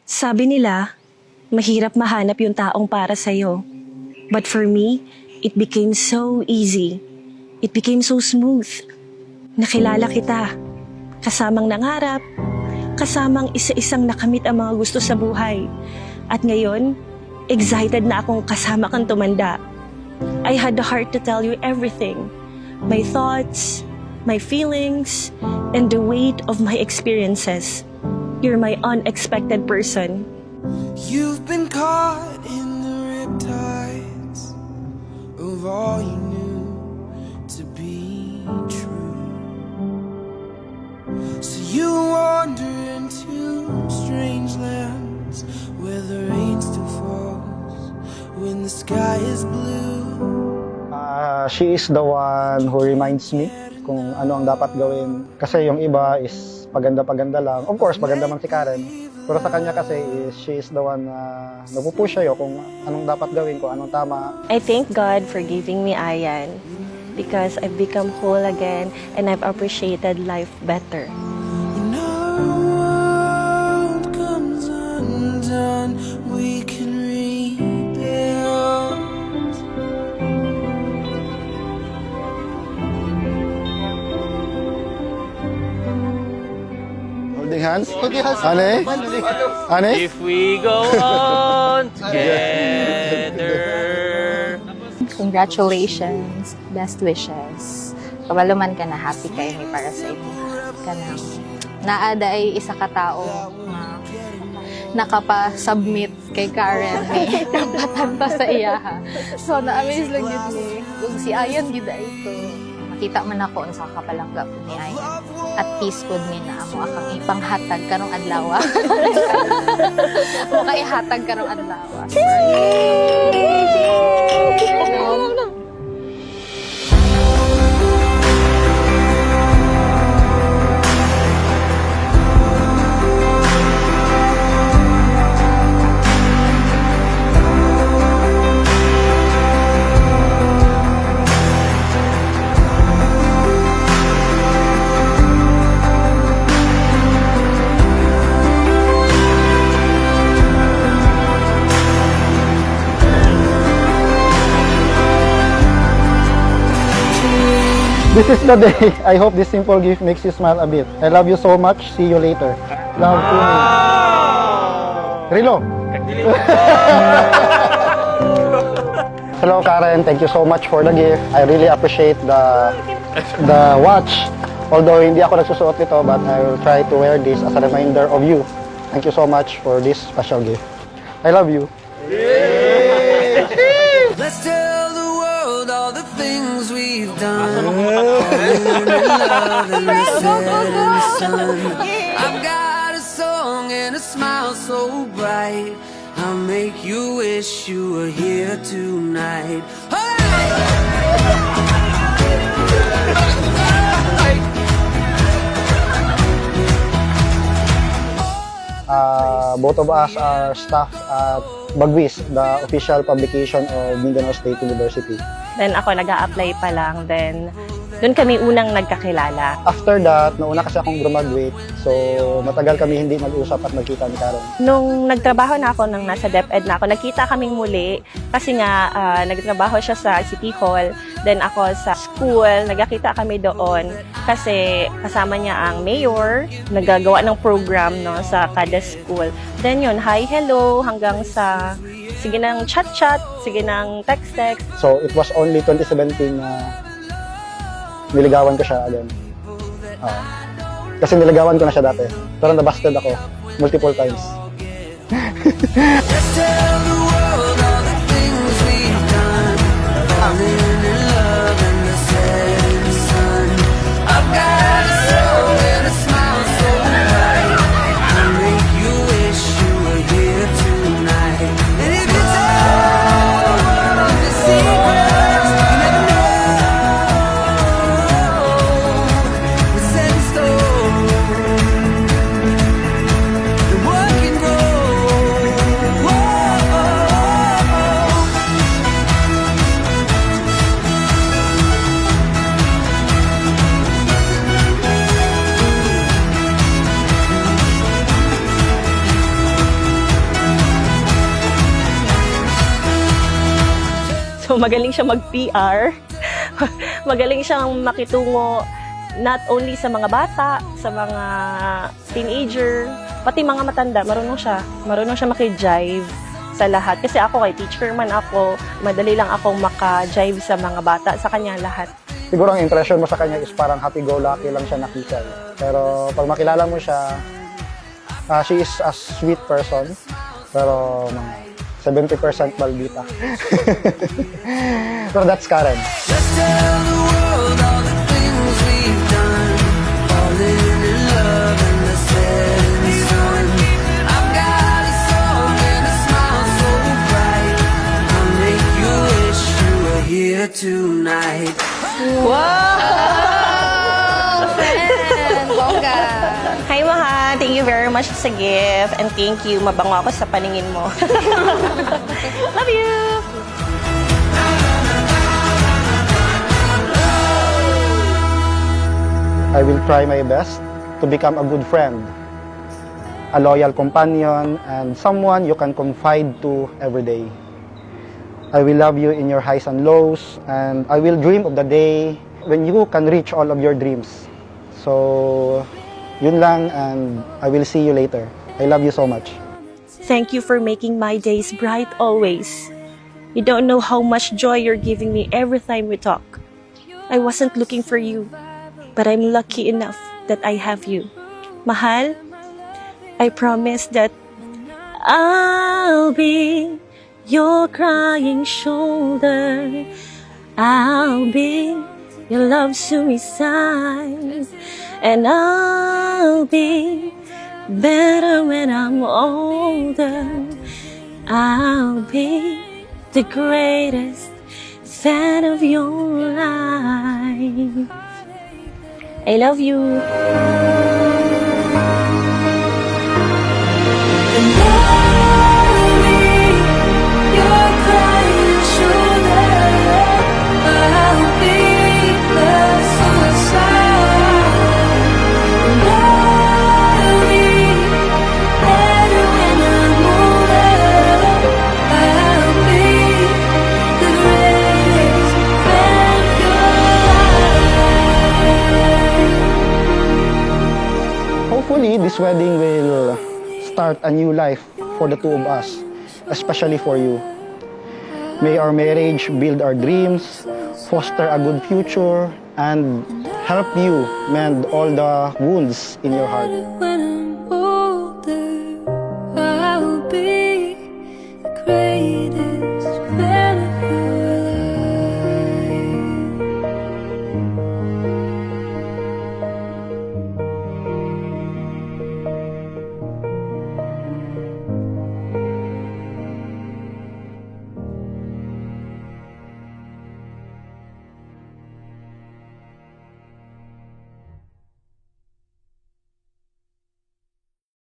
Sabi nila, mahirap mahanap yung taong para sa'yo. But for me, it became so easy. It became so smooth. Nakilala kita. Kasamang nangarap. Kasamang isa-isang nakamit ang mga gusto sa buhay. At ngayon, excited na akong kasama kang tumanda. I had the heart to tell you everything. My thoughts, my feelings, and the weight of my experiences. You're my unexpected person. You've been caught in the riptides of all you knew to be true. So you wander into strange lands where the rain still falls when the sky is blue. She is the one who reminds me kung ano ang dapat gawin. Kasi yung iba is paganda-paganda lang. Of course, paganda man si Karen. Pero sa kanya kasi is she is the one na nagpupush sa'yo kung anong dapat gawin, kung anong tama. I thank God for giving me Ayan because I've become whole again and I've appreciated life better. When our world comes undone, we can rebuild. Holding hands? Ane? Ane? If we go on together. Congratulations, best wishes. Kabalo man ka na happy kayo ni para sa imo. Kanang naada ay isa ka tao nga nakapa-submit kay Karen ni kapatanta sa iya ha. So na-amaze lang yun ni kung si Ayan gid ito. Makita man ako unsa ka palangga po ni Ayan. At peace good mi na amo akang ipanghatag karong adlaw. Mo kay hatag karong adlaw. This is the day. I hope this simple gift makes you smile a bit. I love you so much. See you later. Love to me. Rilo. Hello Karen, thank you so much for the gift. I really appreciate the watch. Although hindi ako nagsusuot nito, but I will try to wear this as a reminder of you. Thank you so much for this special gift. I love you. Let's tell the world all the things we've done. In love and the setting sun. I've got a song and a smile so bright. I'll make you wish you were here tonight. Both of us are staff at Bagwis, the official publication of Mindanao State University. Then ako nag-a-apply pa lang, then doon kami unang nagkakilala. After that, nauna kasi akong graduate, so matagal kami hindi nag-usap at nagkita ni Karen. Nung nagtrabaho na ako, nang nasa DepEd na ako, nagkita kaming muli kasi nga nagtrabaho siya sa City Hall, then ako sa school, nagkakita kami doon kasi kasama niya ang mayor, nagagawa ng program no, sa kada school. Then yun, hi, hello, hanggang sa sige ng chat-chat, sige ng text-text. So it was only 2017 na niligawan ko siya again. Kasi niligawan ko na siya dati. Pero nabasted ako multiple times. Let's tell the world all the things we've done. Falling in love and the setting sun. I've got a song and a smile so bright. I'll make you wish you were here tonight. And if you tell the world the secrets, you never know. We're set in stone. And what can grow? Whoa. magaling siya mag-PR. Magaling siyang makitungo not only sa mga bata, sa mga teenager, pati mga matanda, marunong siya. Marunong siya maki-jive sa lahat. Kasi ako, kay teacher man ako, madali lang akong maka-jive sa mga bata, sa kanya lahat. Siguro ang impression mo sa kanya is parang happy-go-lucky lang siya nakita. Pero pag makilala mo siya, she is a sweet person, pero mga 70% maldita. So that's Karen. Just tell the world all the things we've done. Falling in love in the setting sun. I've got a song and a smile so bright. I'll make you wish you were here tonight. Friend! Bongga! Hi, Maha. Thank you very much sa gift. And thank you. Mabango ako sa paningin mo. Love you! I will try my best to become a good friend, a loyal companion, and someone you can confide to every day. I will love you in your highs and lows, and I will dream of the day when you can reach all of your dreams. So, yun lang, and I will see you later. I love you so much. Thank you for making my days bright always. You don't know how much joy you're giving me every time we talk. I wasn't looking for you, but I'm lucky enough that I have you. Mahal, I promise that I'll be your crying shoulder. I'll be your love suicide. And I'll be better when I'm older. I'll be the greatest fan of your life. I love you. Hopefully, this wedding will start a new life for the two of us, especially for you. May our marriage build our dreams, foster a good future, and help you mend all the wounds in your heart. When I'm